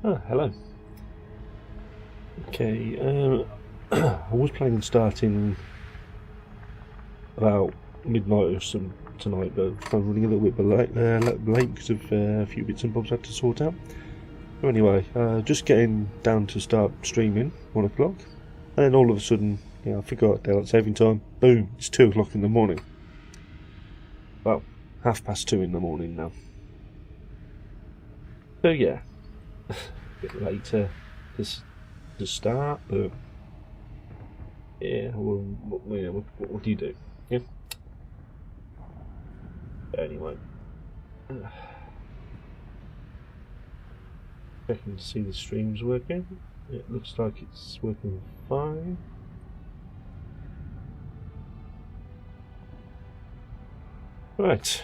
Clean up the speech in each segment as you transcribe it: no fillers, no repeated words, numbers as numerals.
Oh, hello. Okay, I was planning on starting about midnight or some tonight, but I'm running a little bit late because of a few bits and bobs I had to sort out. So anyway, just getting down to start streaming, 1 o'clock, and then all of a sudden, I forgot daylight saving time. Boom! It's 2 o'clock in the morning. Well, 2:30 in the morning now. So yeah, a bit later to start, but yeah, what do you do? Yeah. Anyway, checking to see the stream's working. It looks like it's working fine. Right.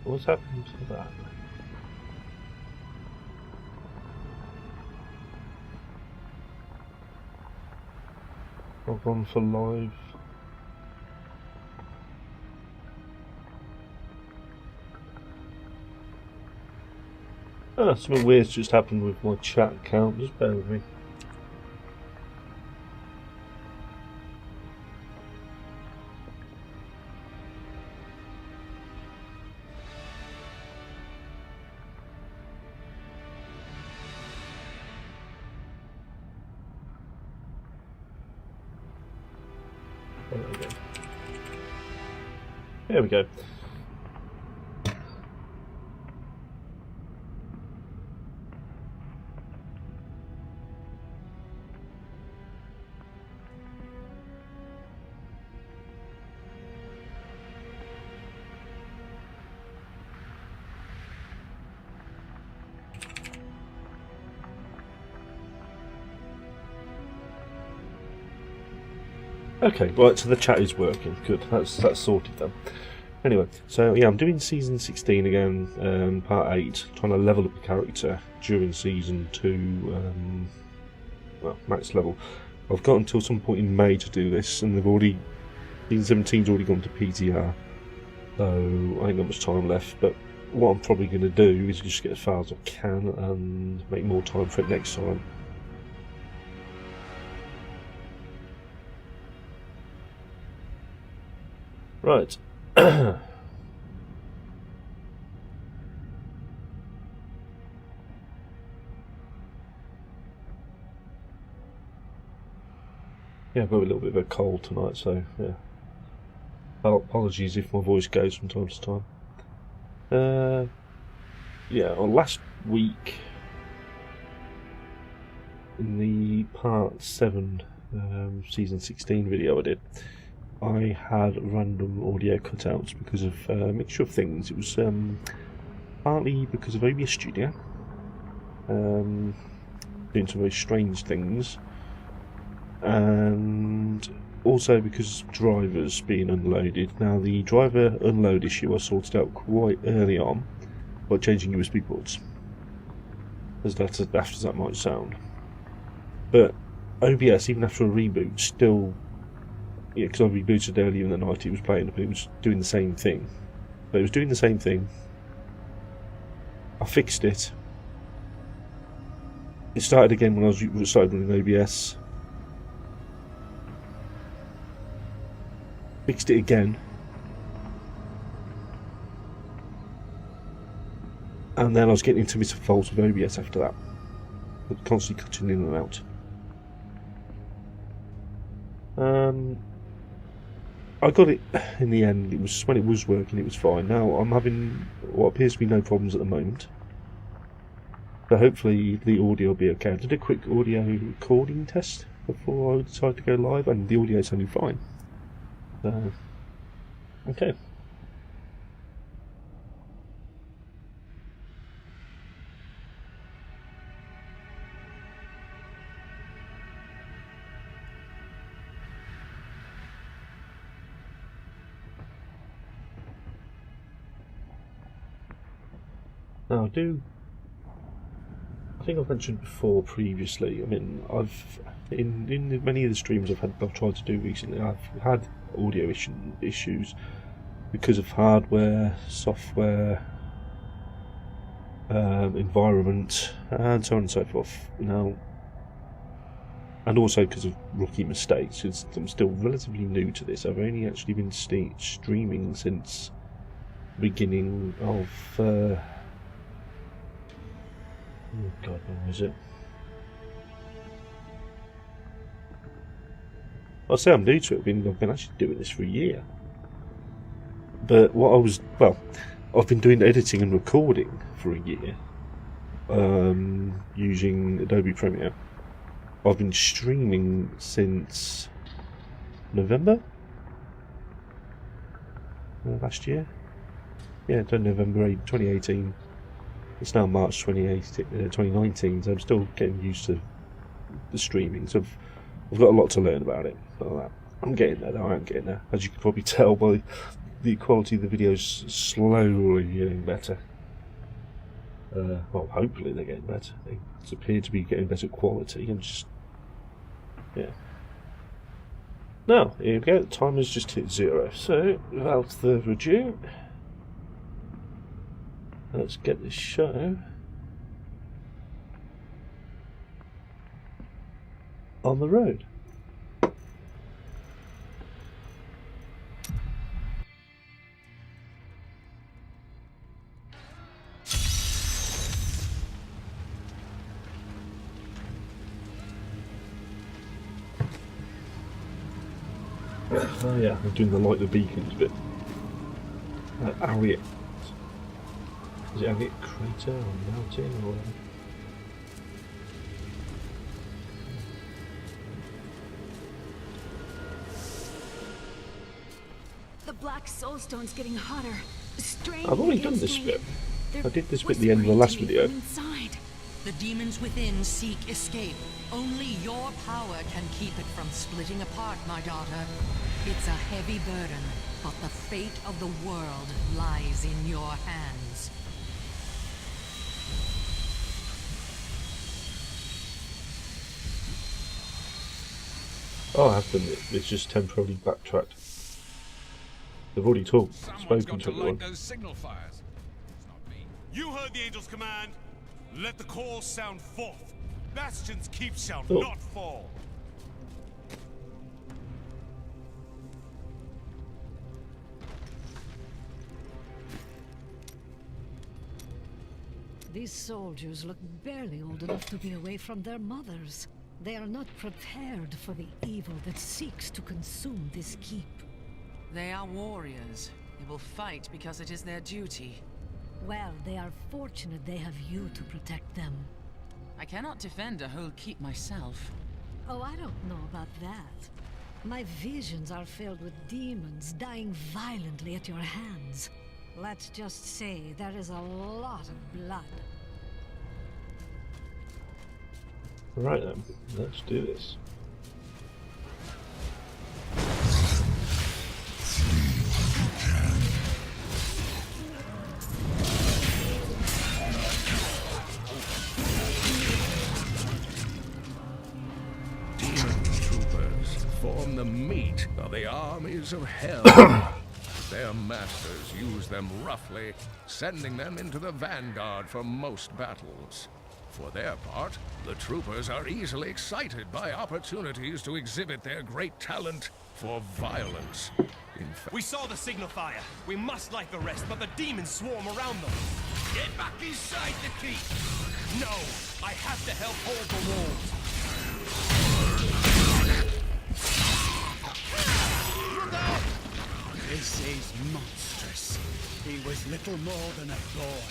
What's happened to that? I've gone for live. Something weird's just happened with my chat account. Just bear with me. There we go. There we go. Okay, right, so the chat is working. Good, that's sorted then. Anyway, so yeah, I'm doing season 16 again, part 8, trying to level up the character during season 2, well, max level. I've got until some point in May to do this, and season 17's already gone to PTR, so I ain't got much time left, but what I'm probably going to do is just get as far as I can and make more time for it next time. Right. Yeah, I've got a little bit of a cold tonight, so yeah. Apologies if my voice goes from time to time. Yeah, well, last week in the part 7 season 16 video I did, I had random audio cutouts because of a mixture of things. It was partly because of OBS Studio doing some very strange things, and also because drivers being unloaded. Now, the driver unload issue I sorted out quite early on by changing USB ports, as daft as that might sound. But OBS, even after a reboot, still, because I rebooted earlier in the night, it was playing, but it was doing the same thing. But it was doing the same thing. I fixed it. It started again when I started running OBS. Fixed it again. And then I was getting intermittent faults with OBS after that. But constantly cutting in and out. I got it in the end. It was when it was working, it was fine. Now I'm having what appears to be no problems at the moment. So hopefully the audio will be okay. I did a quick audio recording test before I decided to go live, and the audio sounded fine. So, okay. Now I think I've mentioned before previously. I mean, I've in many of the streams I've tried to do recently, I've had audio issues because of hardware, software, environment, and so on and so forth. Now, and also because of rookie mistakes, because I'm still relatively new to this. I've only actually been streaming since the beginning of. Oh God, when was it? I'll say I'm new to it. I've been actually doing this for a year. But I've been doing editing and recording for a year, using Adobe Premiere. I've been streaming since November last year. Yeah, November 2018. It's now March 2019, so I'm still getting used to the streaming. So I've got a lot to learn about it. I'm getting there, though. I am getting there. As you can probably tell by the quality of the videos, slowly getting better. Well, hopefully they're getting better. They appear to be getting better quality. Yeah. Now, here we go. The timer's just hit 0. So, without further ado, let's get this show on the road. Oh yeah, I'm doing the light the beacons bit. Elliot. Is it Elliot Crater or Mountain or whatever? The black soulstone's getting hotter. I've already done this bit. I did this bit at the end of the last video. The demons within seek escape. Only your power can keep it from splitting apart, my daughter. It's a heavy burden, but the fate of the world lies in your hands. Oh, I have done it. It's just temporarily backtracked. They've already spoken to everyone. Those signal fires. It's not me. You heard the angel's command. Let the call sound forth. Bastion's keep shall not fall. These soldiers look barely old enough to be away from their mothers. They are not prepared for the evil that seeks to consume this keep. They are warriors. They will fight because it is their duty. Well, they are fortunate they have you to protect them. I cannot defend a whole keep myself. Oh, I don't know about that. My visions are filled with demons dying violently at your hands. Let's just say there is a lot of blood. Right then, let's do this. Form the meat of the armies of hell. Their masters use them roughly, sending them into the vanguard for most battles. For their part, the troopers are easily excited by opportunities to exhibit their great talent for violence. In fact, We saw the signal fire. We must light the rest, but the demons swarm around them. Get back inside the keep. No, I have to help hold the walls. This is monstrous. He was little more than a boy.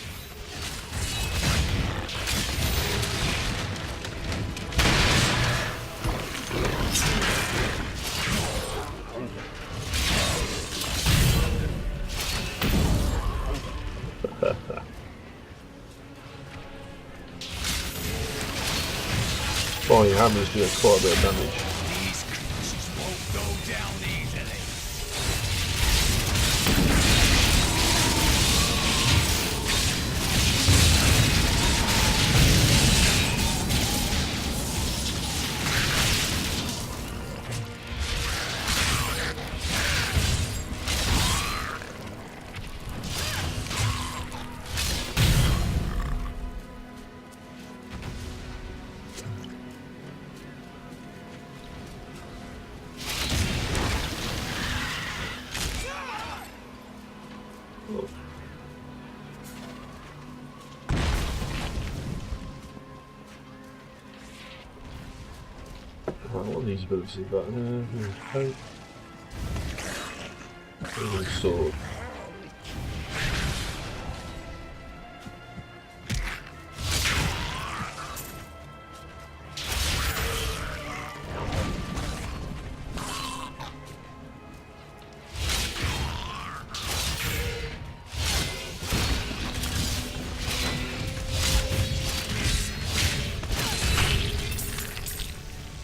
Boy, your hammer's doing quite a bit of damage. These creatures won't go down easily. Right, what are these abilities you've got? Hope. Sword.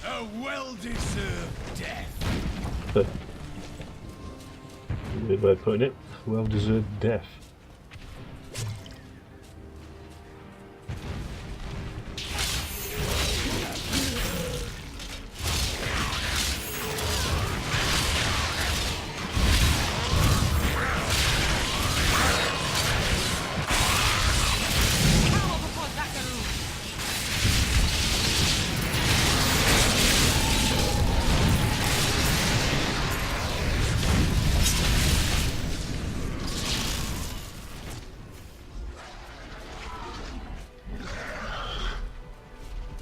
A well-deserved death. Weird way of putting it. Well-deserved death.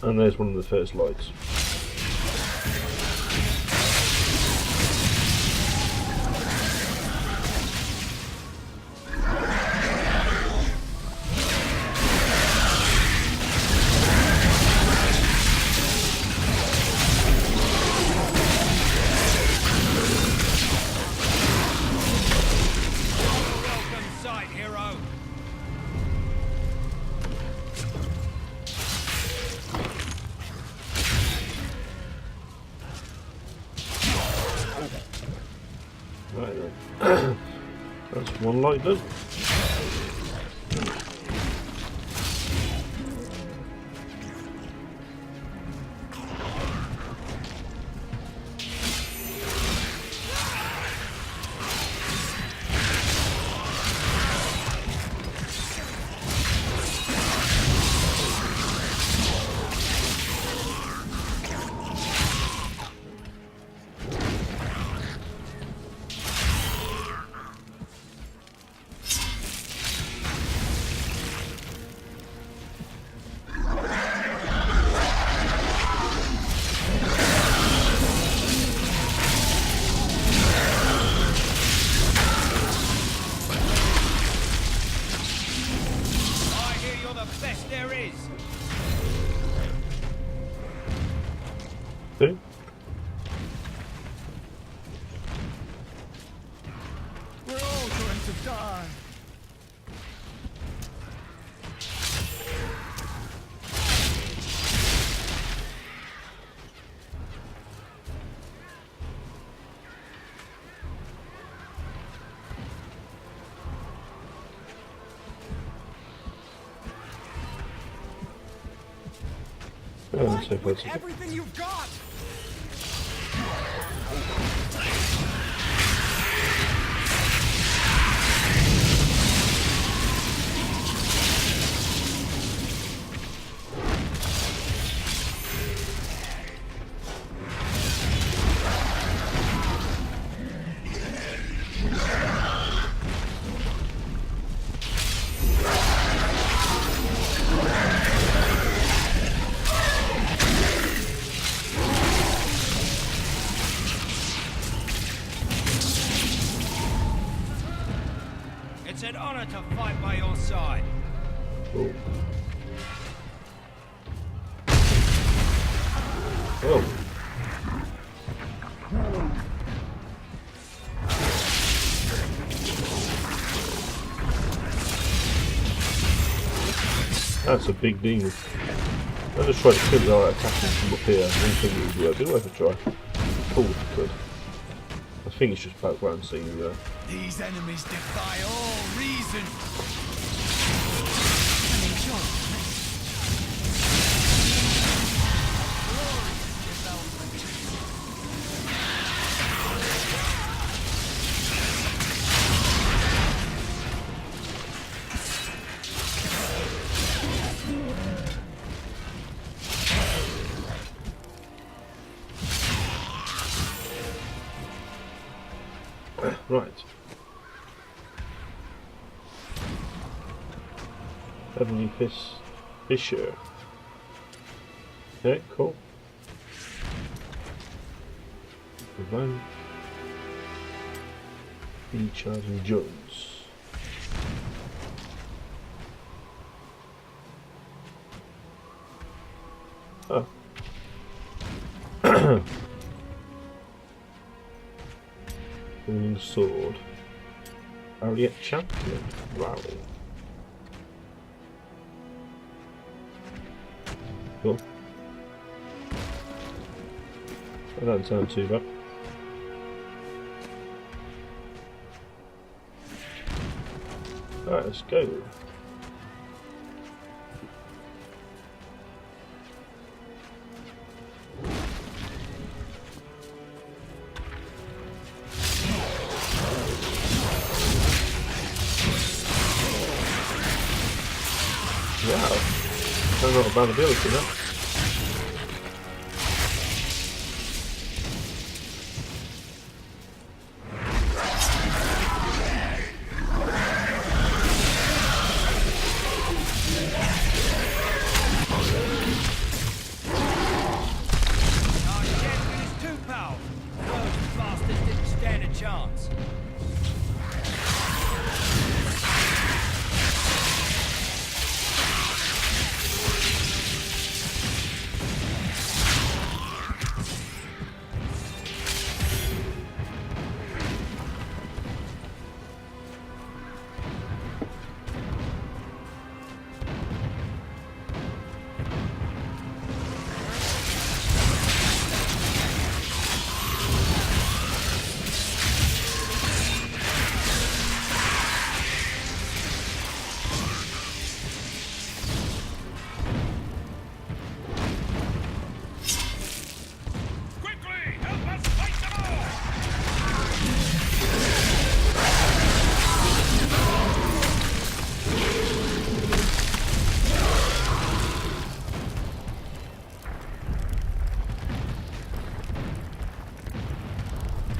And there's one of the first lights. Welcome sight, hero. Right then. That's one light done. I hear you're the best there is. See? We're all going to die. Oh, so far, so good. Everything you've got. It's an honor to fight by your side. Oh. Oh. That's a big demon. I just tried to kill it out attacking from up here. I didn't think it would work. It'd worth a try. Cool if it could. I think it's just background scene there. These enemies defy all reason. Right. Heavenly Fisher. Okay, cool. the bow. Recharge endurance. Oh. Falling sword. Ariat champion. Wow. Cool. That doesn't sound too bad. Alright, let's go. Wow, that's not a bad ability, no? Our champion is too powerful. Those bastards didn't stand a chance.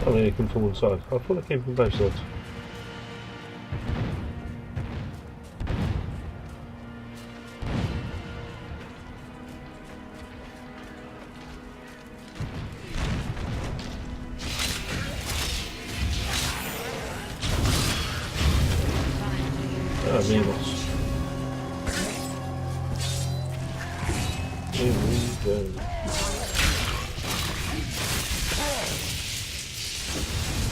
Oh, they come from one side. I thought they came from both sides. Ah, Minos. Here we go.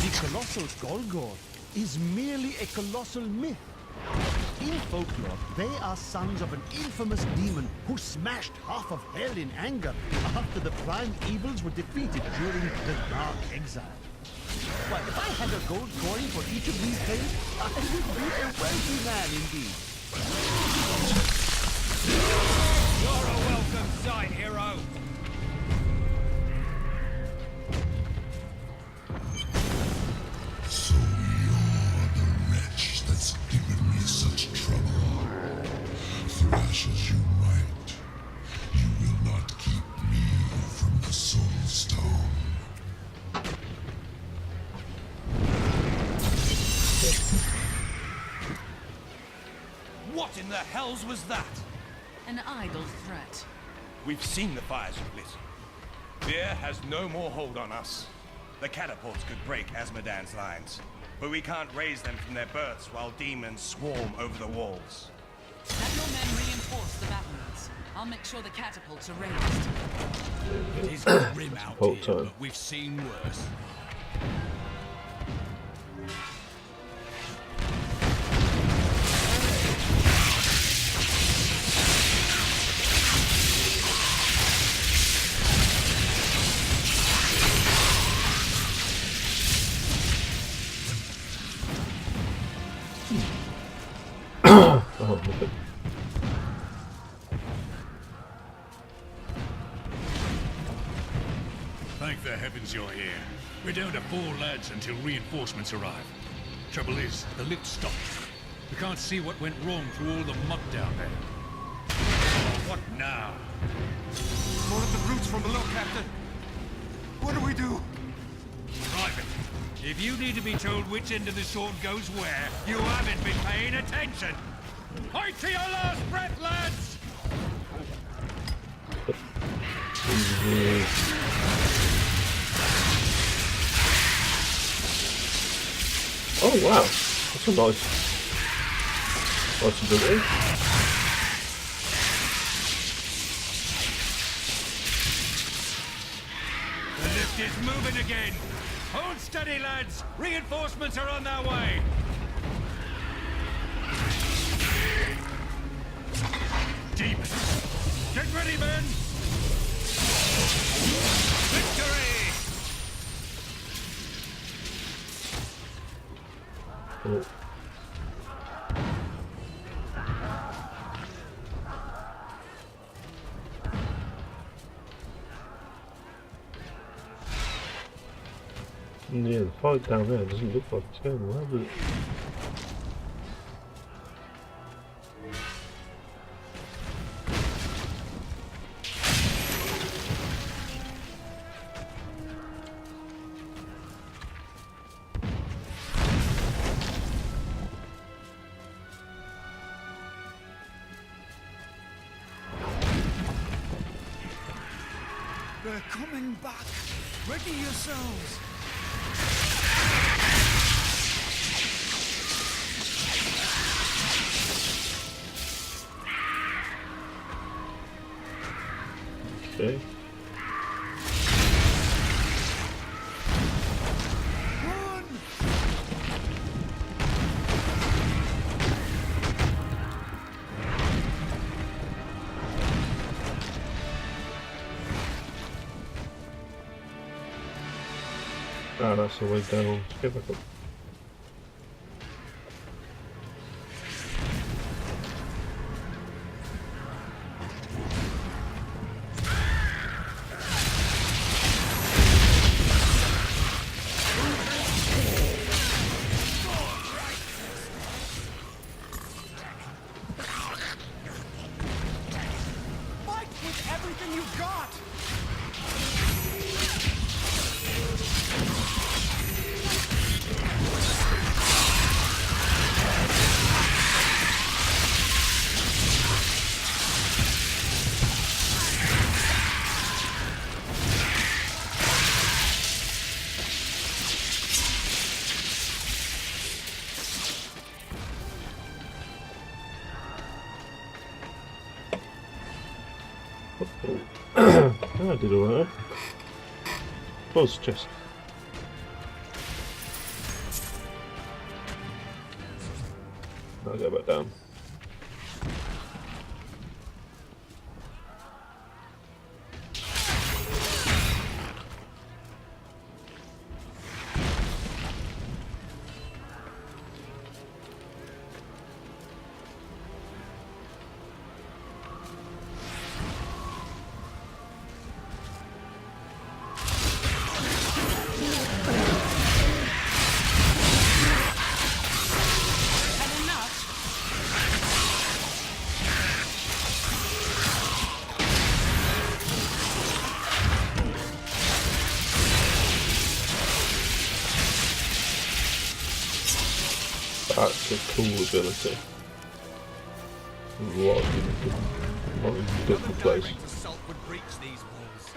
The colossal Golgor is merely a colossal myth. In folklore, they are sons of an infamous demon who smashed half of hell in anger after the prime evils were defeated during the Dark Exile. Well, if I had a gold coin for each of these tales, I would be a wealthy man indeed. You're a welcome sight, hero. So you're the wretch that's given me such trouble. Thrash as you might, you will not keep me from the Soul Stone. What in the hells was that? An idle threat. We've seen the fires of Bliss. Fear has no more hold on us. The catapults could break Asmodan's lines, but we can't raise them from their berths while demons swarm over the walls. Have your men reinforce the battlements. I'll make sure the catapults are raised. It is grim out Hold here, time. but we've seen worse. Oh, okay. Thank the heavens you're here. We're down to 4 lads until reinforcements arrive. Trouble is, the lift stopped. We can't see what went wrong through all the muck down there. Oh, what now? More of the brutes from below, Captain. What do we do? Private, if you need to be told which end of the sword goes where, you haven't been paying attention. Fight to your last breath, lads! Oh wow, that's a nice ability. The lift is moving again. Hold steady, lads. Reinforcements are on their way. Demons. Get ready, men. Victory! Oh. Yeah, the fight down there doesn't look like it's going well, does it? They're coming back. Ready yourselves. Okay. Ah, that's the way down. Let's go back up. Fight with everything you've got. I did alright. Close chest. I'll go back down. That's a cool ability. A lot of different place. Assault would breach these walls.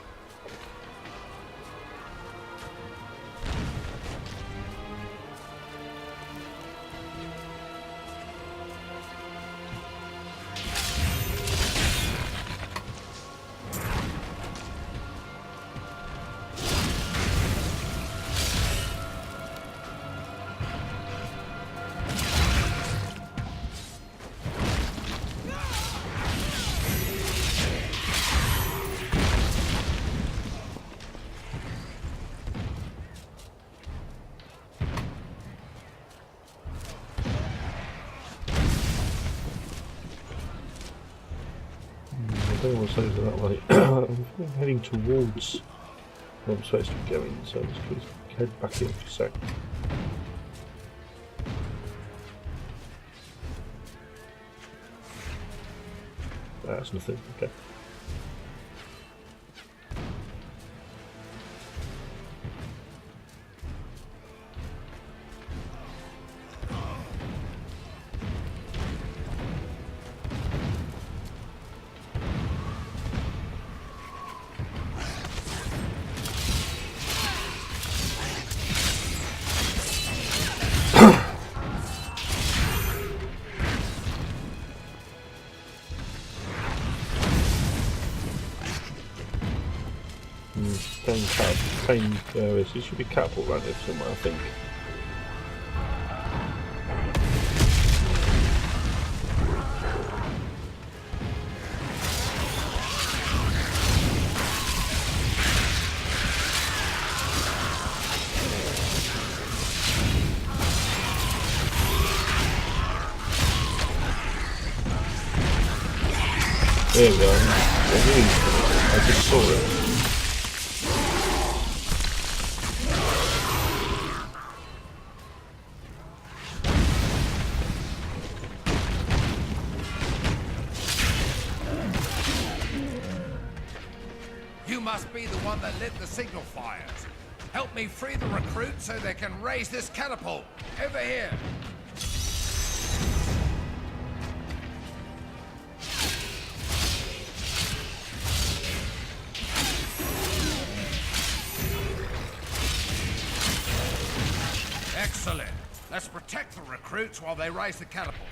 I don't want to say it that way. I'm heading towards where I'm supposed to be going, so let's just head back in for a sec. That's nothing, okay. Same areas. There should be catapult around here somewhere, I think. There we go. I just saw it. You must be the one that lit the signal fires. Help me free the recruits so they can raise this catapult. Over here. Excellent. Let's protect the recruits while they raise the catapult.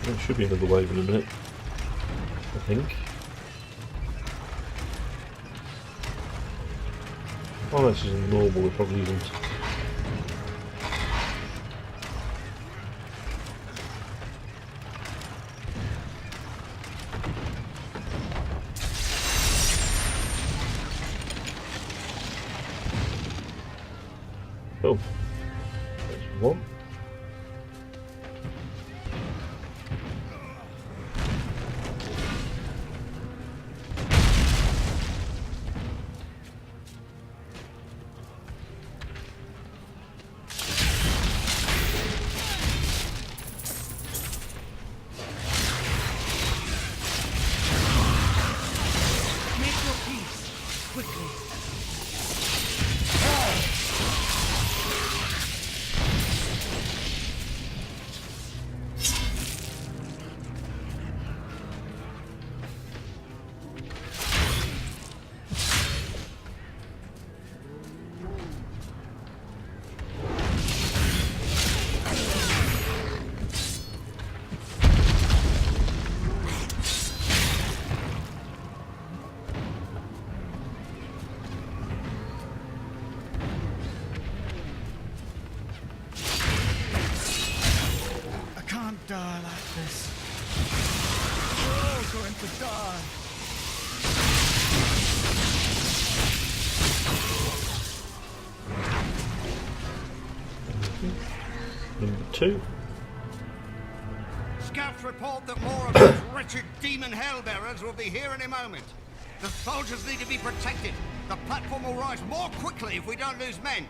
There should be another wave in a minute, I think. Oh, this isn't normal, it probably isn't. Oh, there's one. Die like this. We're all going to die. Number 2. Scouts report that more of those wretched demon hellbearers will be here any moment. The soldiers need to be protected. The platform will rise more quickly if we don't lose men.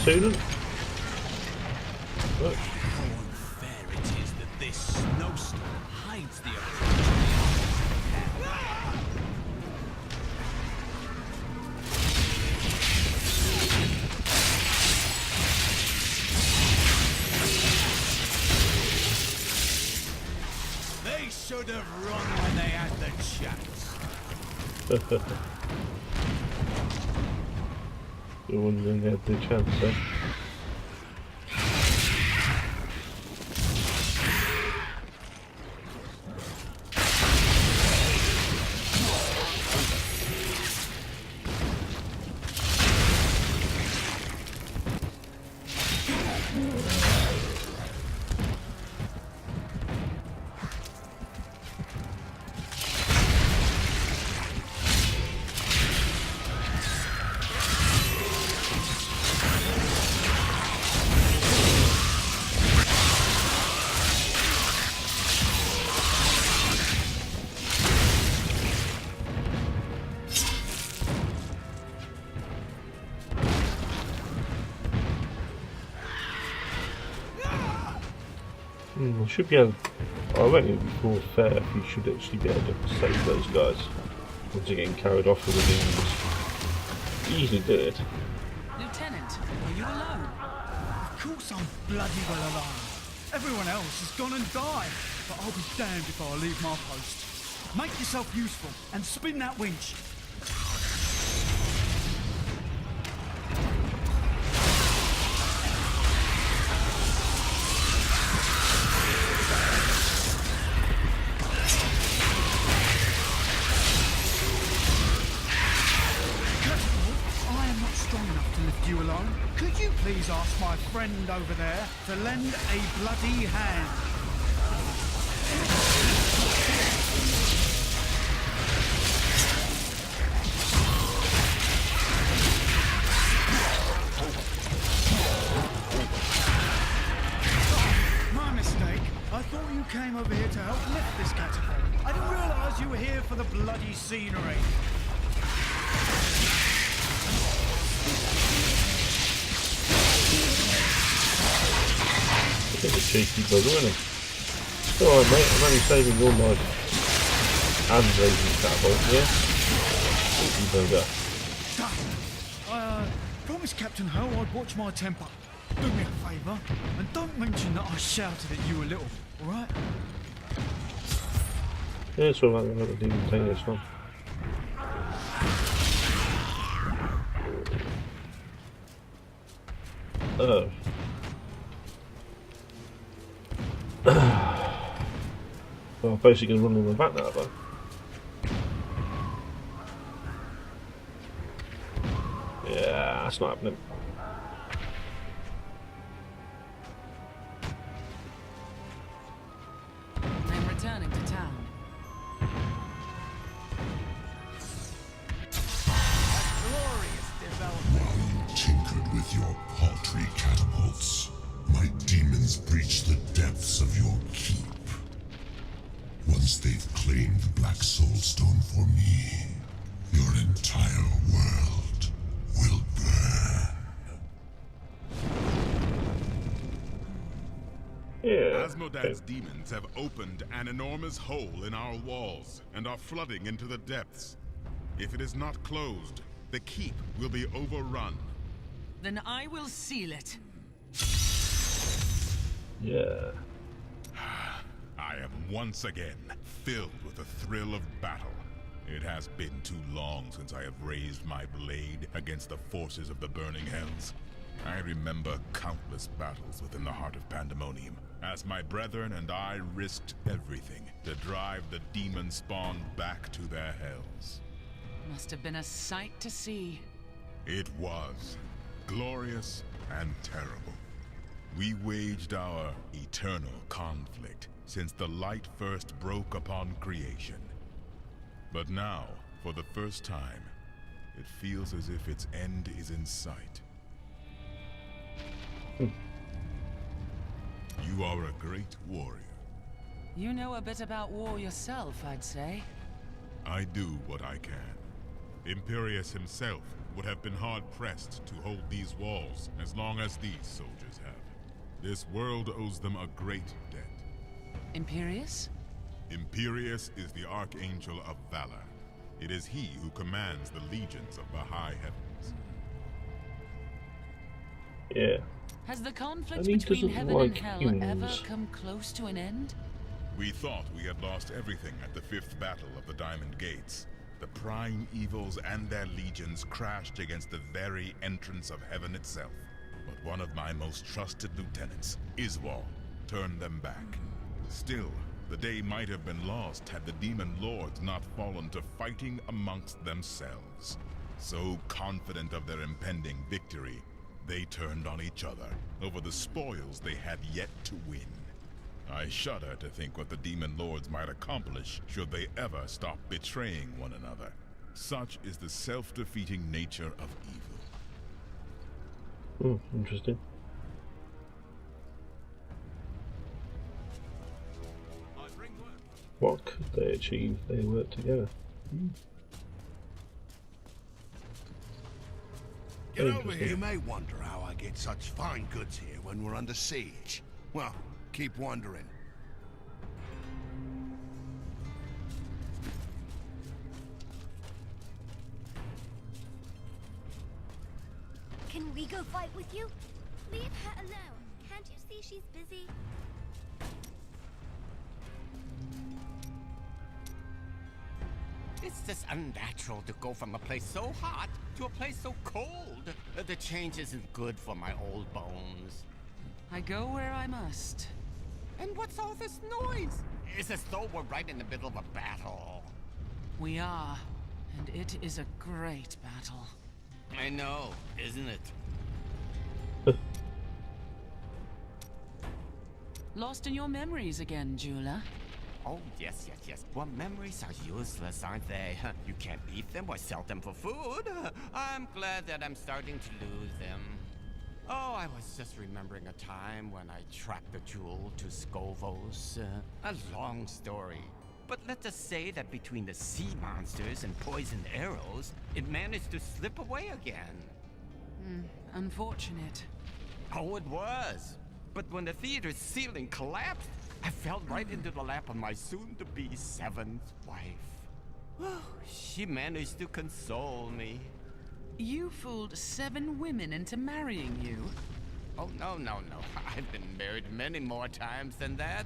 student. Look. How unfair it is that this snowstorm hides the approach. They should have run when they had the chance. The ones that had the chance, eh? I should be able. I reckon it would be more fair if you should actually be able to save those guys once they're getting carried off with the demons. You easily do it. Lieutenant, are you alone? Of course I'm bloody well alone. Everyone else has gone and died, but I'll be damned if I leave my post. Make yourself useful and spin that winch. You alone? Could you please ask my friend over there to lend a bloody hand? My mistake. I thought you came over here to help lift this catapult. I didn't realise you were here for the bloody scenery. Bit of a cheeky bugger, isn't he? Alright mate, I'm only saving your life and raising catapult, yeah? Cheeky bugger. I promised Captain Ho I'd watch my temper. Do me a favour, and don't mention that I shouted at you a little, alright? Yeah, it's alright, I'm not even taking this one. Oh. Well, I'm basically going to run on the back now, though. Yeah, that's not happening. I'm returning to town. Glorious development. While you tinkered with your paltry catapults, my demons breached the depths of your keep. Once they've claimed the Black Soulstone for me, your entire world will burn. Yeah. Asmodan's demons have opened an enormous hole in our walls and are flooding into the depths. If it is not closed, the keep will be overrun. Then I will seal it. Yeah. I am once again filled with the thrill of battle. It has been too long since I have raised my blade against the forces of the burning hells. I remember countless battles within the heart of Pandemonium, as my brethren and I risked everything to drive the demon spawn back to their hells. Must have been a sight to see. It was glorious and terrible. We waged our eternal conflict since the light first broke upon creation. But now, for the first time, it feels as if its end is in sight. You are a great warrior. You know a bit about war yourself, I'd say. I do what I can. Imperius himself would have been hard-pressed to hold these walls as long as these soldiers have. This world owes them a great debt. Imperius? Imperius is the Archangel of Valor. It is he who commands the legions of the high heavens. Yeah. Has the conflict And he between doesn't heaven like and hell humans. ever come close to an end? We thought we had lost everything at the 5th battle of the Diamond Gates. The prime evils and their legions crashed against the very entrance of heaven itself. But one of my most trusted lieutenants, Iswal, turned them back. Still, the day might have been lost had the demon lords not fallen to fighting amongst themselves. So confident of their impending victory, they turned on each other over the spoils they had yet to win. I shudder to think what the demon lords might accomplish should they ever stop betraying one another. Such is the self-defeating nature of evil. Interesting. What could they achieve if they worked together? Get over here. You may wonder how I get such fine goods here when we're under siege. Well, keep wondering. Can we go fight with you? Leave her alone. Can't you see she's busy? It's just unnatural to go from a place so hot to a place so cold. The change isn't good for my old bones. I go where I must. And what's all this noise? It's as though we're right in the middle of a battle. We are, and it is a great battle. I know, isn't it? Lost in your memories again, Jula. Oh, yes. Well, memories are useless, aren't they? You can't eat them or sell them for food. I'm glad that I'm starting to lose them. Oh, I was just remembering a time when I tracked the jewel to Skovos. A long story. But let's just say that between the sea monsters and poisoned arrows, it managed to slip away again. Unfortunate. Oh, it was. But when the theater's ceiling collapsed, I fell right into the lap of my soon-to-be 7th wife. She managed to console me. You fooled 7 women into marrying you. Oh, no. I've been married many more times than that.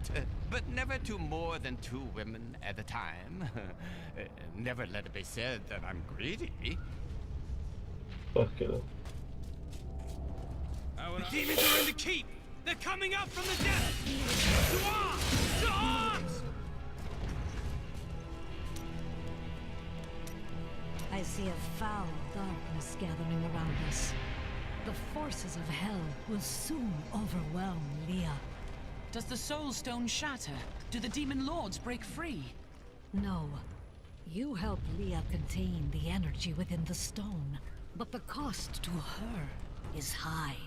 But never to more than 2 women at a time. Never let it be said that I'm greedy. Fucking hell. The demons are in the keep! They're coming up from the depths! To arms! To arms! I see a foul darkness gathering around us. The forces of hell will soon overwhelm Leah. Does the soul stone shatter? Do the demon lords break free? No. You help Leah contain the energy within the stone, but the cost to her is high.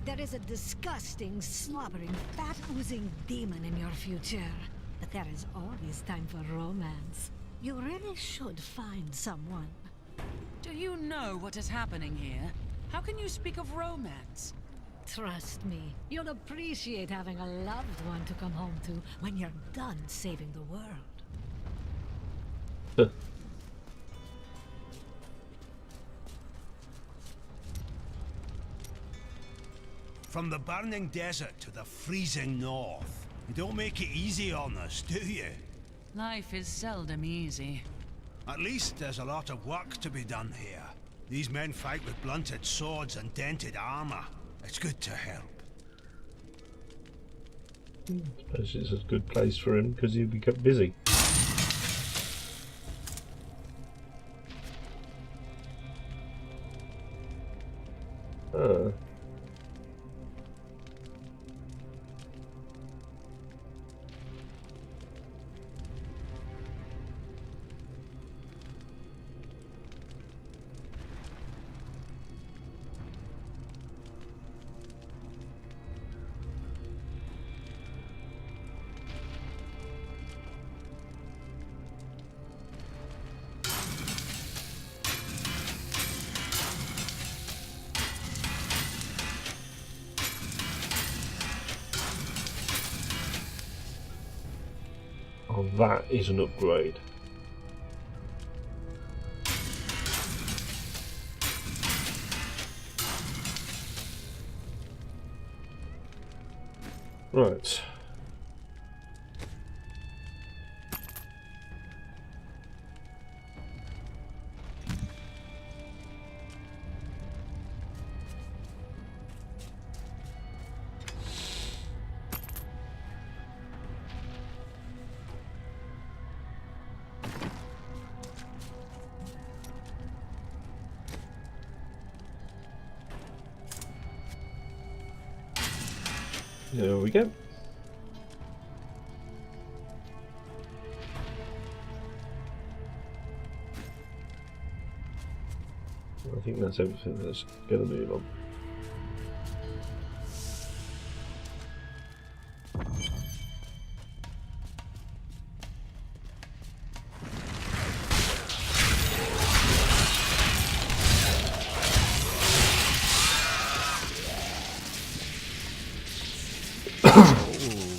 There is a disgusting, slobbering, fat-oozing demon in your future. But there is always time for romance. You really should find someone. Do you know what is happening here? How can you speak of romance? Trust me, you'll appreciate having a loved one to come home to when you're done saving the world. From the burning desert to the freezing north. You don't make it easy on us, do you? Life is seldom easy. At least there's a lot of work to be done here. These men fight with blunted swords and dented armor. It's good to help. Suppose it's a good place for him because he'll be kept busy. Oh, that is an upgrade. Right. There we go. I think that's everything. Let's get a move on.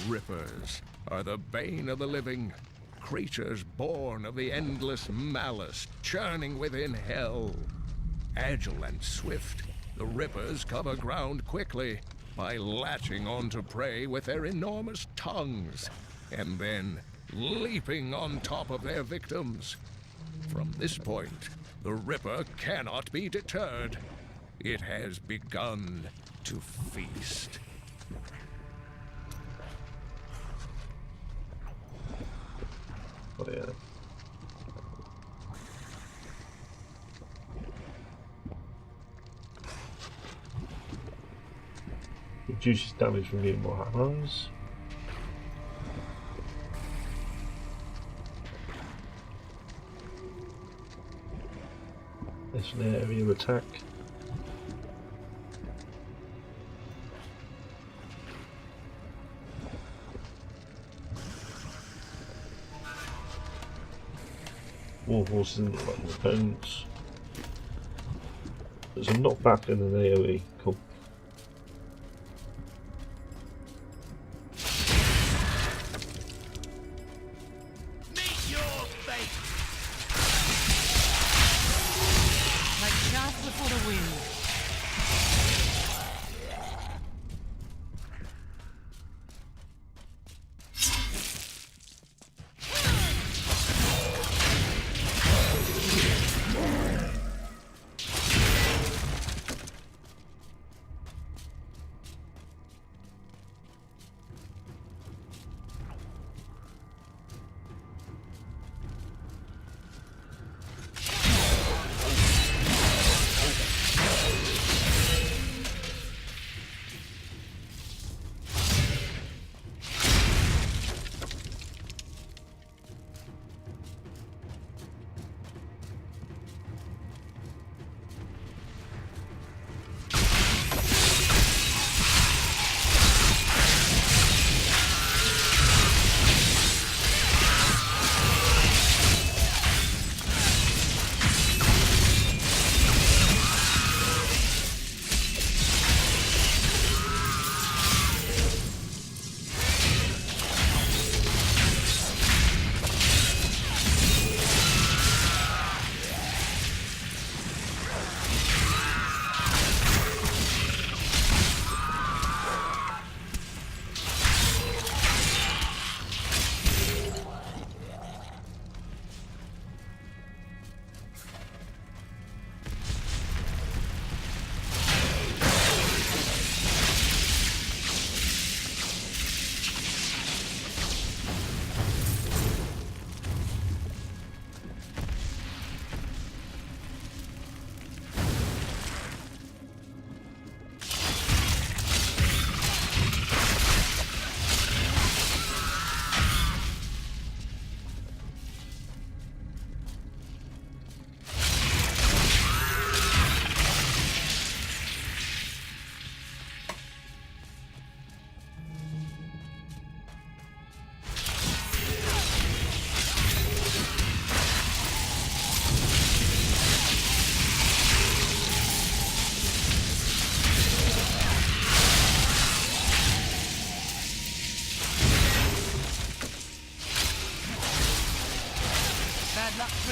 Rippers are the bane of the living, creatures born of the endless malice churning within hell. Agile and swift, the Rippers cover ground quickly by latching onto prey with their enormous tongues, and then leaping on top of their victims. From this point, the Ripper cannot be deterred. It has begun to feast. Oh, yeah. Reduces damage from getting more arrows. It's an area attack. War horses and like opponents. There's a knockback and an AoE. Cool. Meet your fate! Like chaff before the wind.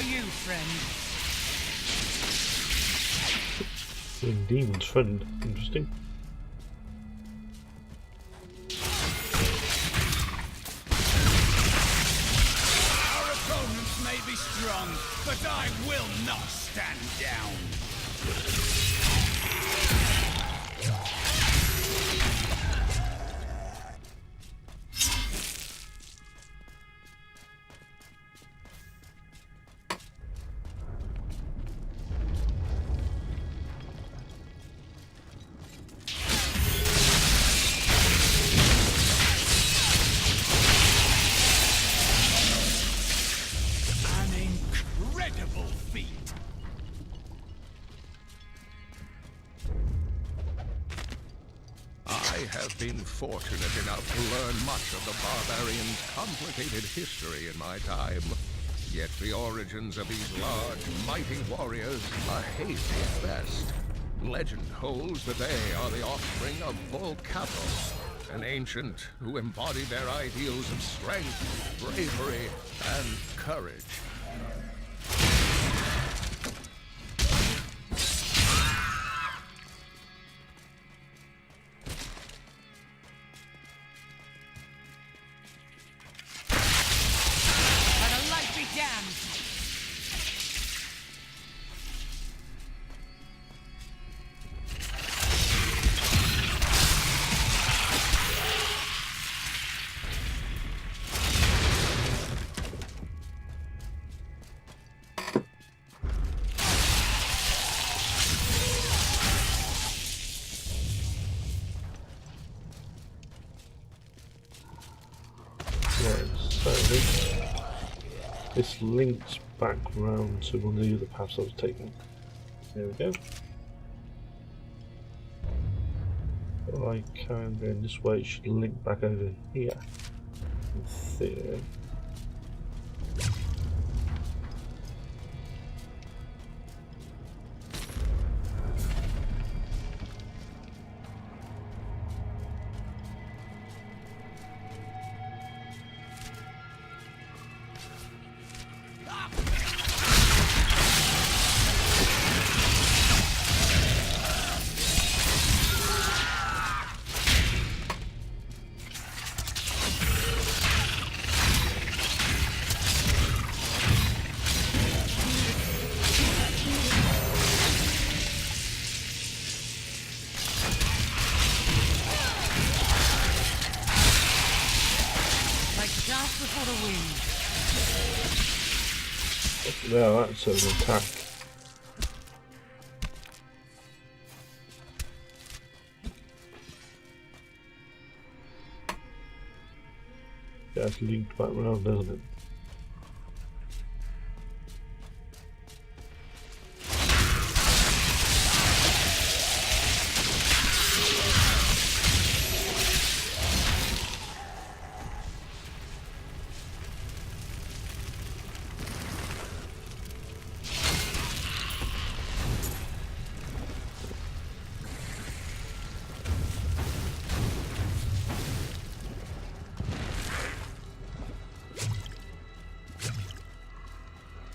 you, friend. Being demon's friend. Interesting. Our opponents may be strong, but I will not stand down. An incredible feat. I have been fortunate enough to learn much of the barbarians' complicated history in my time. Yet the origins of these large, mighty warriors are hazy at best. Legend holds that they are the offspring of Volcathos, an ancient who embodied their ideals of strength, bravery, and courage. Let a light be damned. Right, so this links back round to one of the other paths I was taking. There we go. If I carry on going this way, it should link back over here. In theory. Like dance before the wind. There, that's an attack. Yeah, it's linked back round, doesn't it?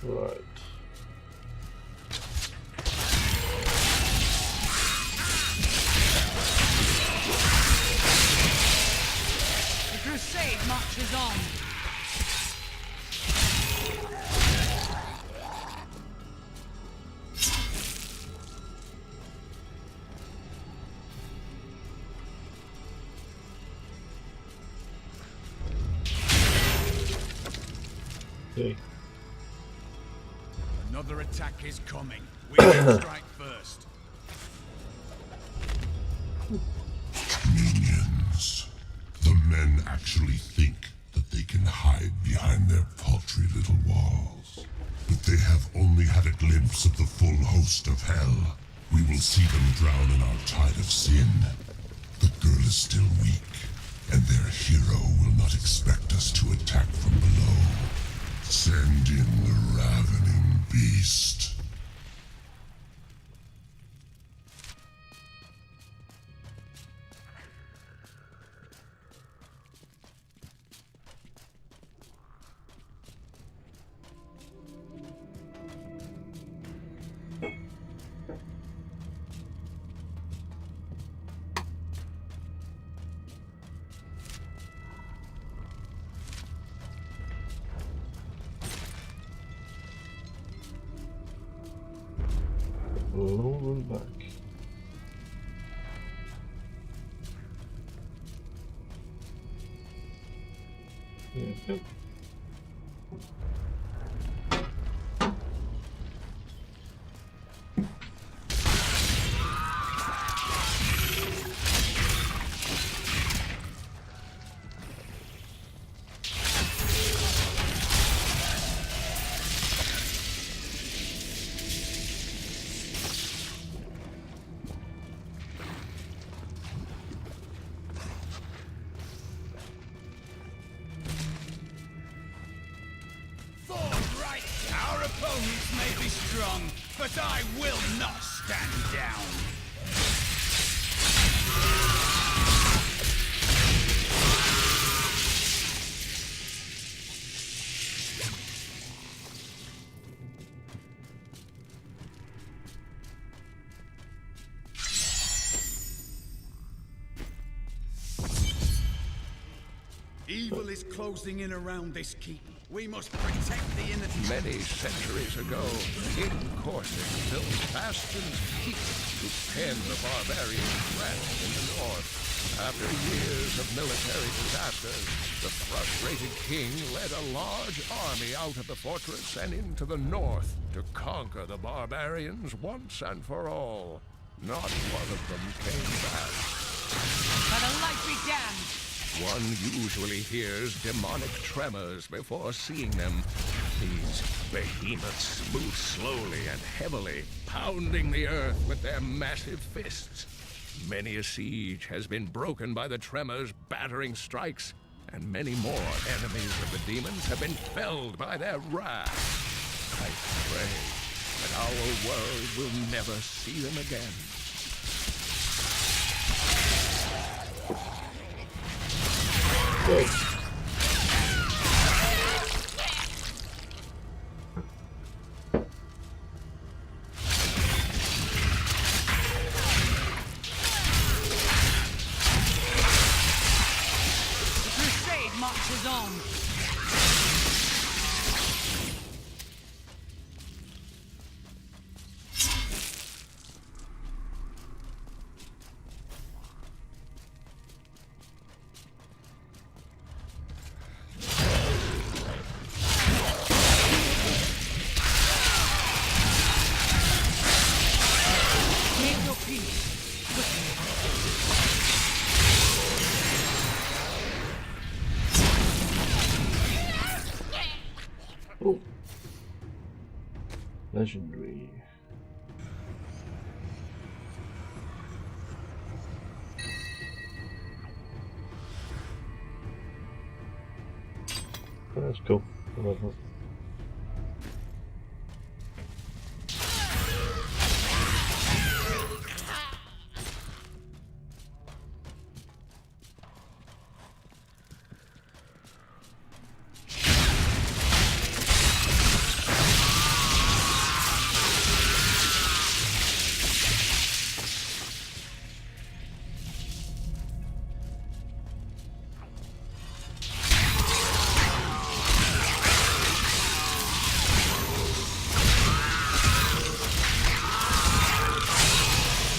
Right. The crusade marches on. Okay. Another attack is coming. We will strike first. Minions. The men actually think that they can hide behind their paltry little walls. But they have only had a glimpse of the full host of hell. We will see them drown in our tide of sin. The girl is still weak, and their hero will not expect us to attack from below. Send in the ravening beast. Yeah. Our opponents may be strong, but I will not stand down. Evil is closing in around this keep. We must protect the innocent. Many centuries ago, King Corsic built bastions keep to pen the barbarian threat in the north. After years of military disasters, the frustrated king led a large army out of the fortress and into the north to conquer the barbarians once and for all. Not one of them came back. By the light be damned! One usually hears demonic tremors before seeing them. These behemoths move slowly and heavily, pounding the earth with their massive fists. Many a siege has been broken by the tremors' battering strikes, and many more enemies of the demons have been felled by their wrath. I pray that our world will never see them again. The crusade marches on. Make your peace. Oh. Legendary. Oh, that's cool. I love that.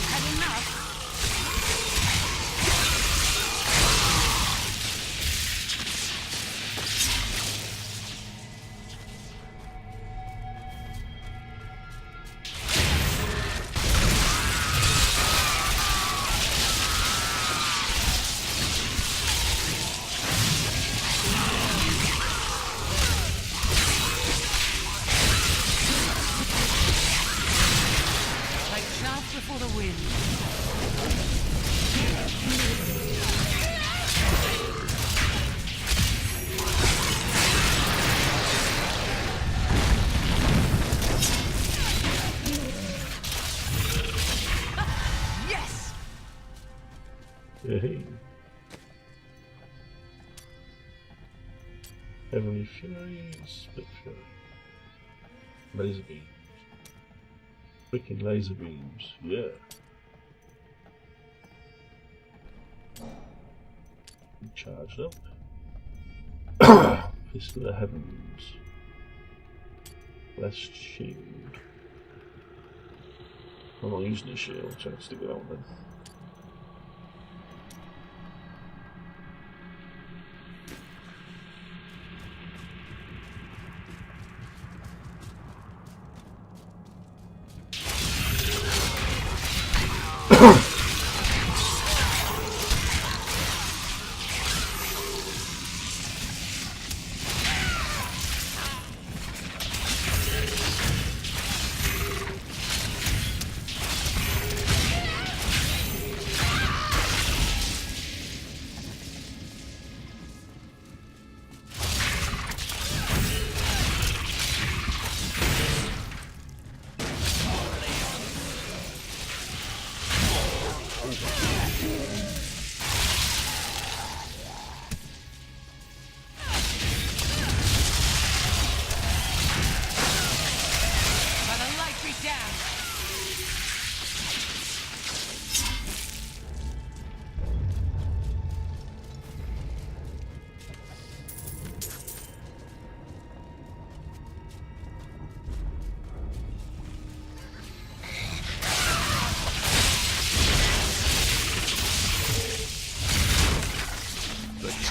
Had enough? Like chaff before the wind. Yes! Hey. Heavenly Fury, Split Fury. Laser beams. Freaking laser beams, yeah. Charged up. Fist of the Heavens. Blessed Shield. I'm not using a shield, so I'll stick with that one then.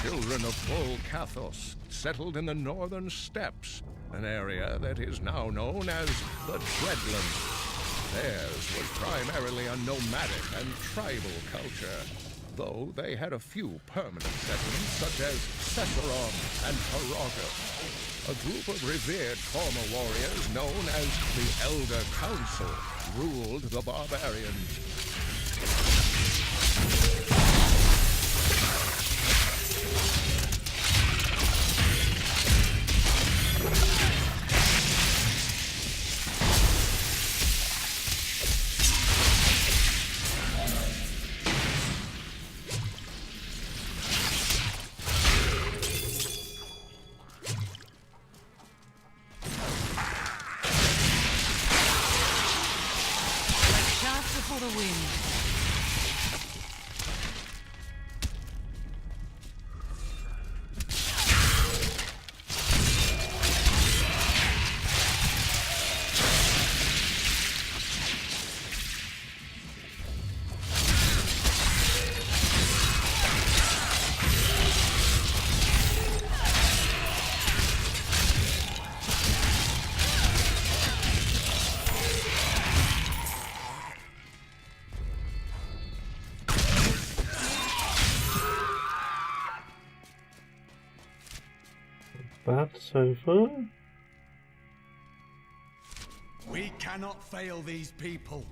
children of full Kathos settled in the northern steppes, an area that is now known as the Dreadlands. Theirs was primarily a nomadic and tribal culture, though they had a few permanent settlements such as Cesseron and Taraga. A group of revered former warriors known as the Elder Council ruled the barbarians. For the win. Bad so far. We cannot fail these people.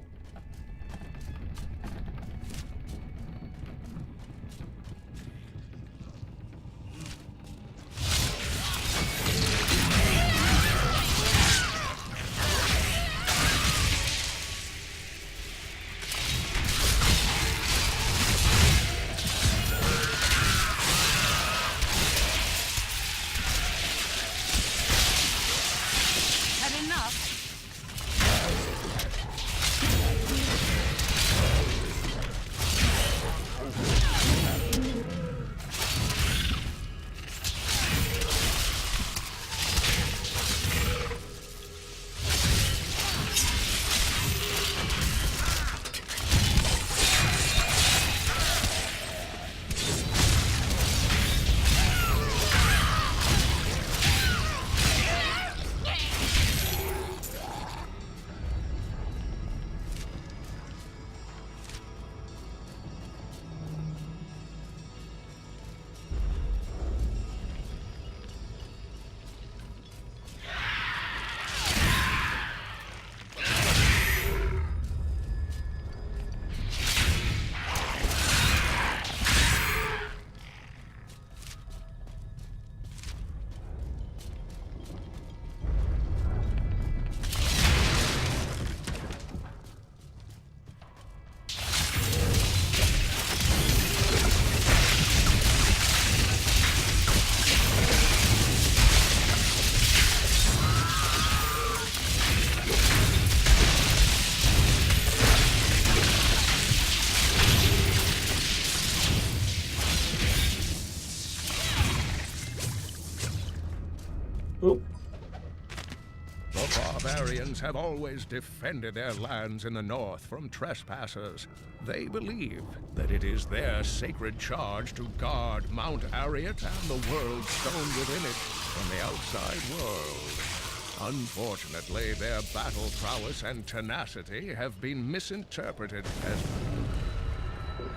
Barbarians have always defended their lands in the north from trespassers. They believe that it is their sacred charge to guard Mount Harriet and the world stone within it from the outside world. Unfortunately, their battle prowess and tenacity have been misinterpreted as...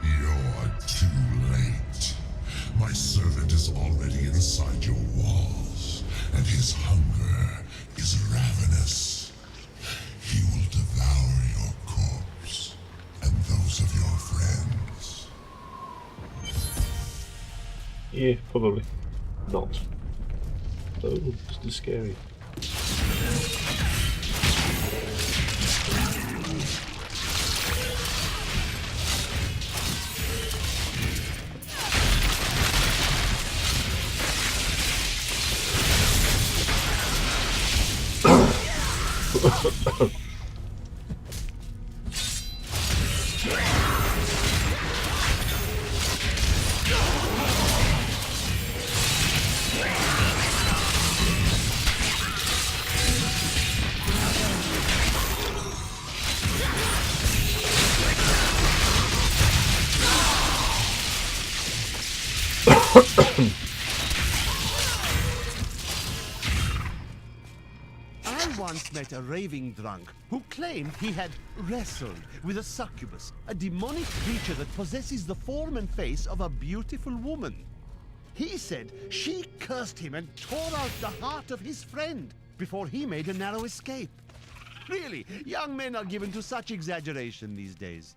You're too late. My servant is already inside your walls, and his hunger is ravenous. He will devour your corpse, and those of your friends. Yeah, probably. Not. Oh, it's just scary. met a raving drunk who claimed he had wrestled with a succubus, a demonic creature that possesses the form and face of a beautiful woman. He said she cursed him and tore out the heart of his friend before he made a narrow escape. Really, young men are given to such exaggeration these days.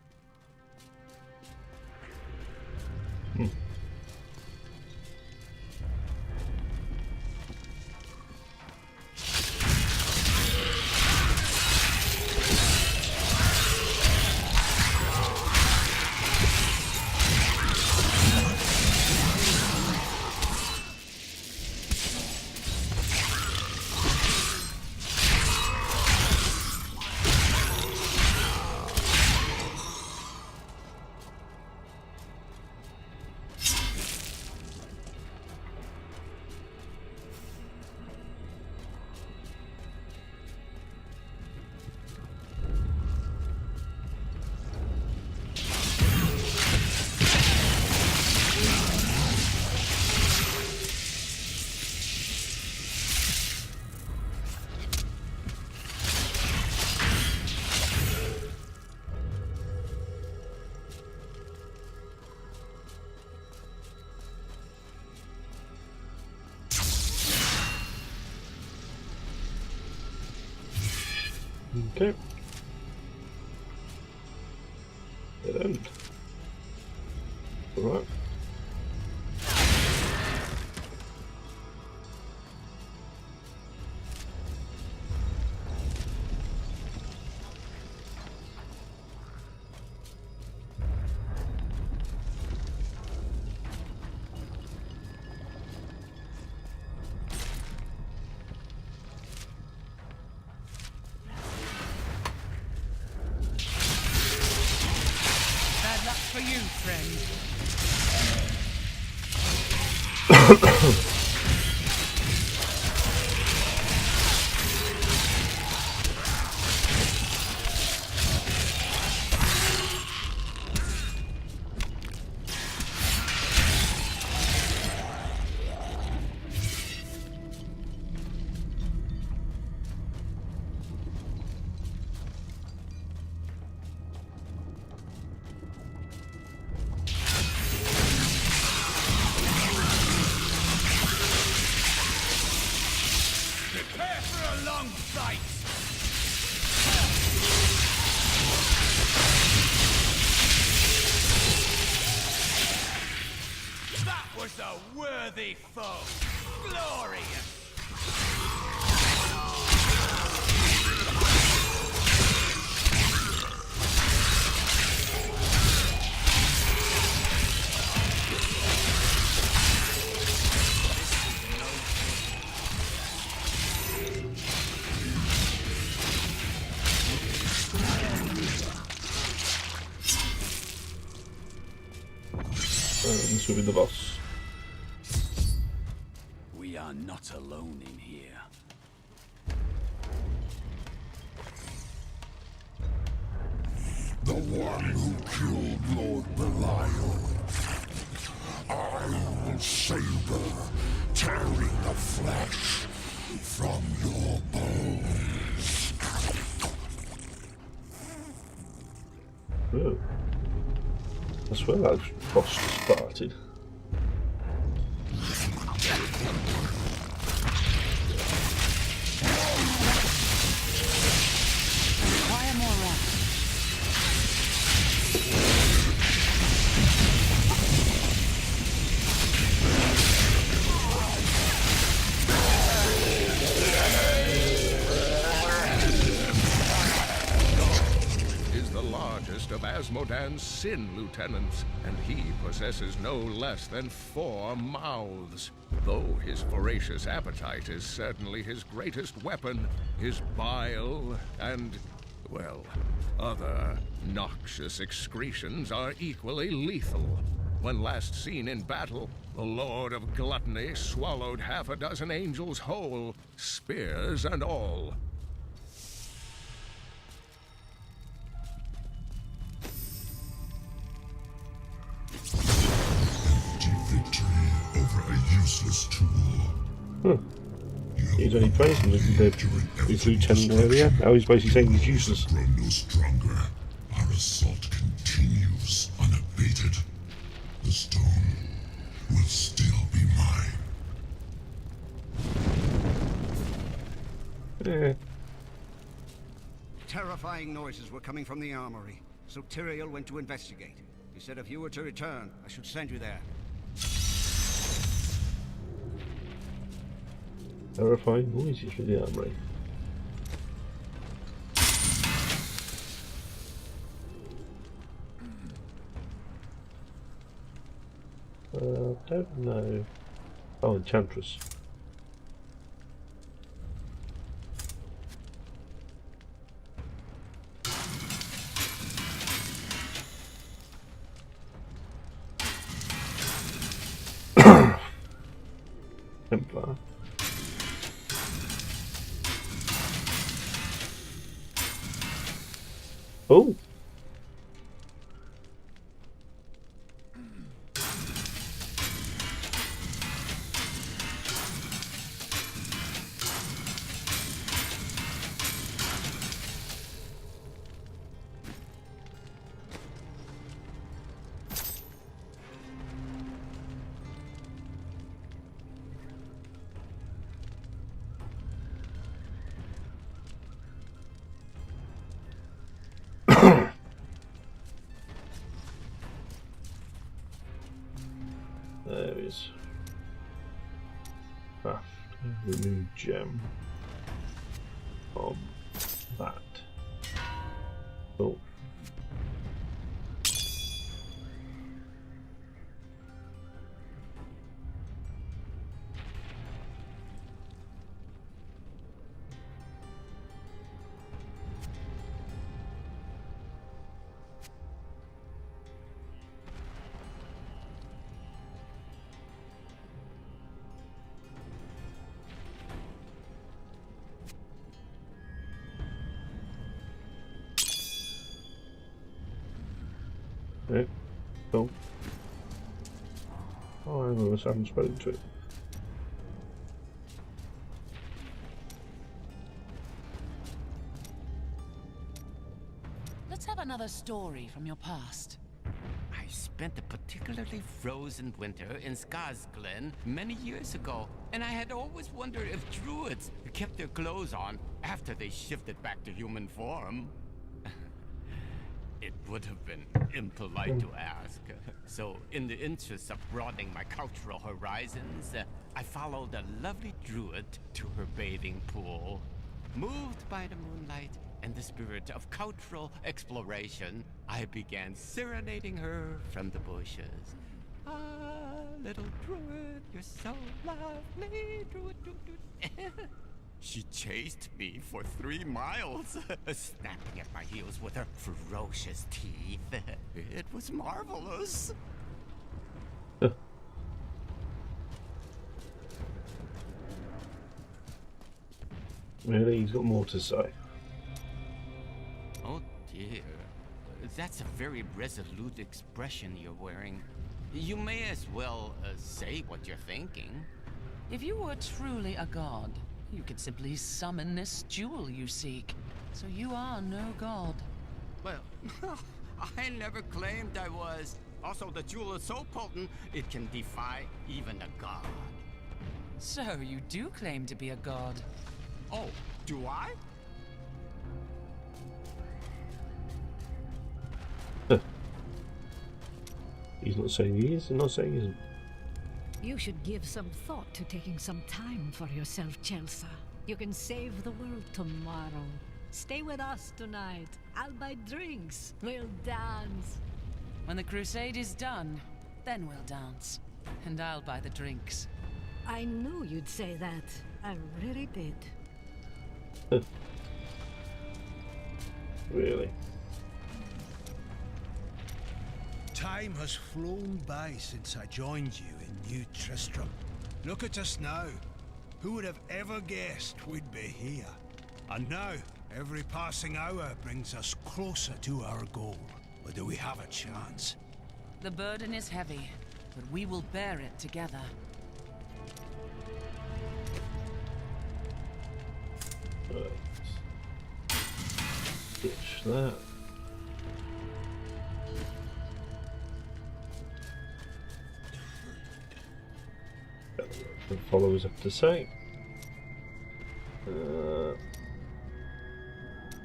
Okay. Dead end. Alright. Bad luck for you, friend. Prepare for a long fight! That was a worthy foe! Glorious! This will be the boss. We are not alone in here. The one who killed Lord Belial. I will savor, tearing the flesh from your bones. Oh. That's where that boss started. Require more rest. Is the largest of Asmodan's sin lieutenants, and he possesses no less than 4 mouths. Though his voracious appetite is certainly his greatest weapon, his bile and, well, other noxious excretions are equally lethal. When last seen in battle, the Lord of Gluttony swallowed half a dozen angels whole, spears and all. Empty victory over a useless tool. You He's only praising his lieutenant area. Now he's basically saying he's useless. Grow no stronger. Our assault continues unabated. The stone will still be mine. Yeah. Terrifying noises were coming from the armory, so Tyrael went to investigate. He said if you were to return, I should send you there. Terrifying noises from the armory. Don't know. Oh, Enchantress. Templar. Oh! There it is. Craft remove gem from that. Oh. Yeah, cool. Oh, I haven't spoken to it. Let's have another story from your past. I spent a particularly frozen winter in Skarsglen many years ago, and I had always wondered if druids kept their clothes on after they shifted back to human form. It would have been impolite to ask. So, in the interest of broadening my cultural horizons, I followed a lovely druid to her bathing pool. Moved by the moonlight and the spirit of cultural exploration, I began serenading her from the bushes. Ah, little druid, you're so lovely, druid, druid. She chased me for 3 miles, snapping at my heels with her ferocious teeth. It was marvelous. Really? He's got more to say. Oh dear. That's a very resolute expression you're wearing. You may as well say what you're thinking. If you were truly a god, you could simply summon this jewel you seek. So you are no god. Well, I never claimed I was. Also, the jewel is so potent, it can defy even a god. So you do claim to be a god. Oh, do I? He's not saying he is, and not saying he isn't. You should give some thought to taking some time for yourself, Chelsea. You can save the world tomorrow. Stay with us tonight. I'll buy drinks. We'll dance. When the crusade is done, then we'll dance. And I'll buy the drinks. I knew you'd say that. I really did. Really? Time has flown by since I joined you in New Tristram. Look at us now. Who would have ever guessed we'd be here? And now, every passing hour brings us closer to our goal. Or do we have a chance? The burden is heavy, but we will bear it together. finish that. The followers have to say.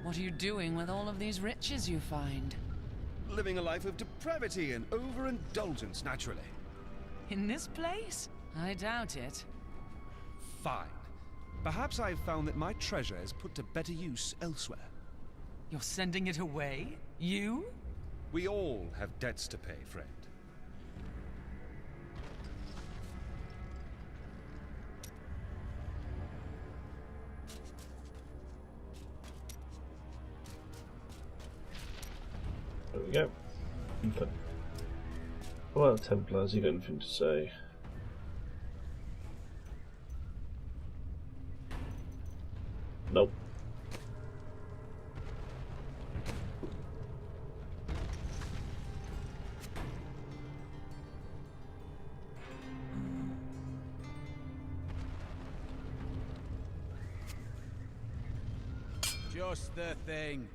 What are you doing with all of these riches you find? Living a life of depravity and overindulgence, naturally. In this place? I doubt it. Fine. Perhaps I've found that my treasure is put to better use elsewhere. You're sending it away? You? We all have debts to pay, friend. There we go. Okay. Well, Templars, you got anything to say? Nope. Just the thing.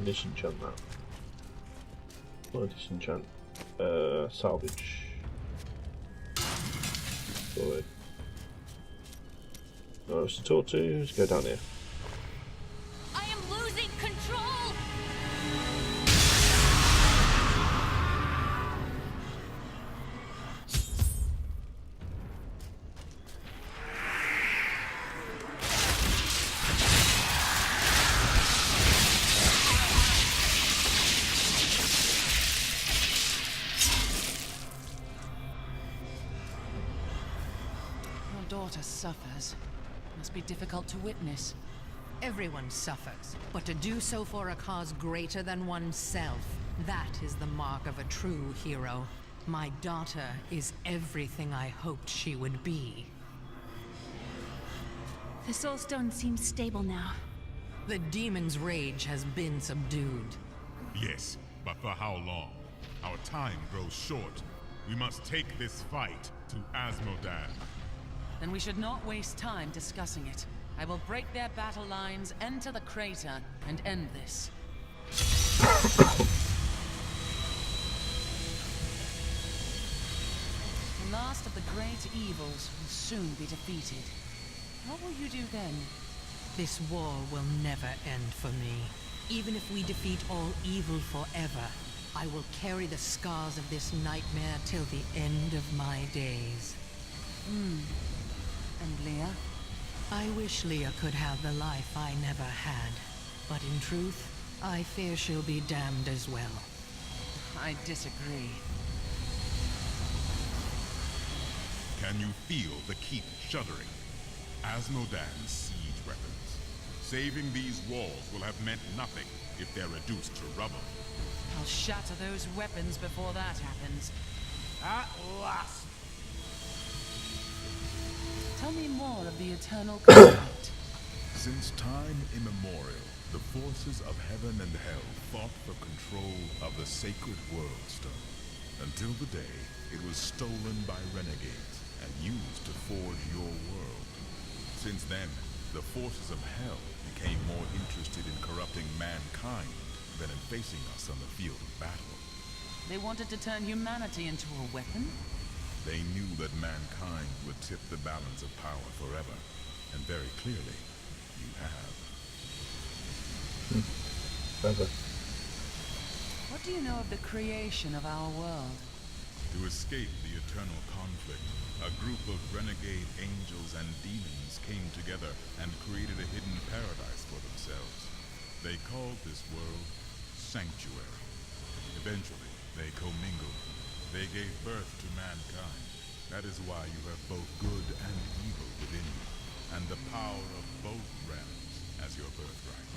Disenchant that. Or disenchant. Salvage. Forward. Alright, so talk to. Let's go down here. I am losing control! Daughter suffers. Must be difficult to witness. Everyone suffers, but to do so for a cause greater than oneself, that is the mark of a true hero. My daughter is everything I hoped she would be. The Soul Stone seems stable now. The demon's rage has been subdued. Yes, but for how long? Our time grows short. We must take this fight to Asmodan. Then we should not waste time discussing it. I will break their battle lines, enter the crater, and end this. The last of the great evils will soon be defeated. What will you do then? This war will never end for me. Even if we defeat all evil forever, I will carry the scars of this nightmare till the end of my days. And Leah? I wish Leah could have the life I never had. But in truth, I fear she'll be damned as well. I disagree. Can you feel the keep shuddering? Asmodan's siege weapons. Saving these walls will have meant nothing if they're reduced to rubble. I'll shatter those weapons before that happens. At last! Tell me more of the eternal conflict. Since time immemorial, the forces of heaven and hell fought for control of the sacred world stone, until the day it was stolen by renegades and used to forge your world. Since then, the forces of hell became more interested in corrupting mankind than in facing us on the field of battle. They wanted to turn humanity into a weapon? They knew that mankind would tip the balance of power forever, and very clearly, you have. What do you know of the creation of our world? To escape the eternal conflict, a group of renegade angels and demons came together and created a hidden paradise for themselves. They called this world Sanctuary. Eventually, they commingled. They gave birth to mankind. That is why you have both good and evil within you, and the power of both realms as your birthright.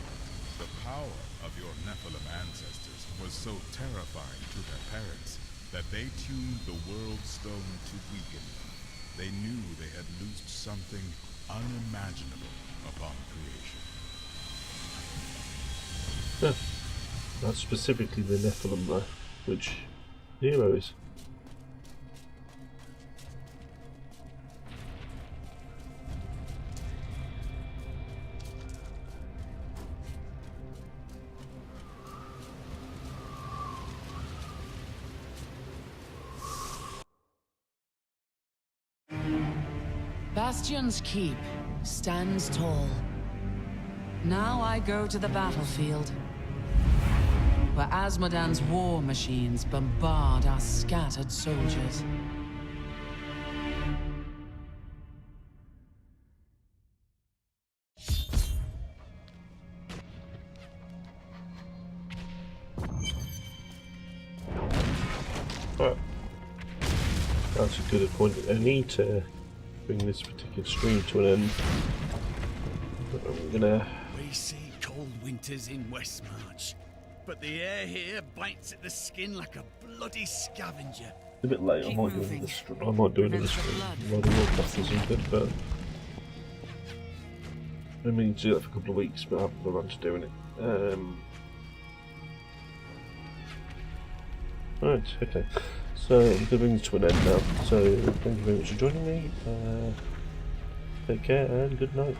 The power of your Nephilim ancestors was so terrifying to their parents that they tuned the World Stone to weaken them. They knew they had loosed something unimaginable upon creation. Yeah. That's specifically the Nephilim though, which hero is. Bastion's keep stands tall. Now I go to the battlefield, where Asmodan's war machines bombard our scattered soldiers. Right. That's a good point. I need to bring this particular stream to an end. I'm gonna. We see cold winters in Westmarch, but the air here bites at the skin like a bloody scavenger. A bit late. I might do another stream. I might do another stream while the World Cup is good, but I mean to do that for a couple of weeks, but I haven't got around to doing it. Right. Okay. So I'm going to bring this to an end now. So thank you very much for joining me. Take care and good night.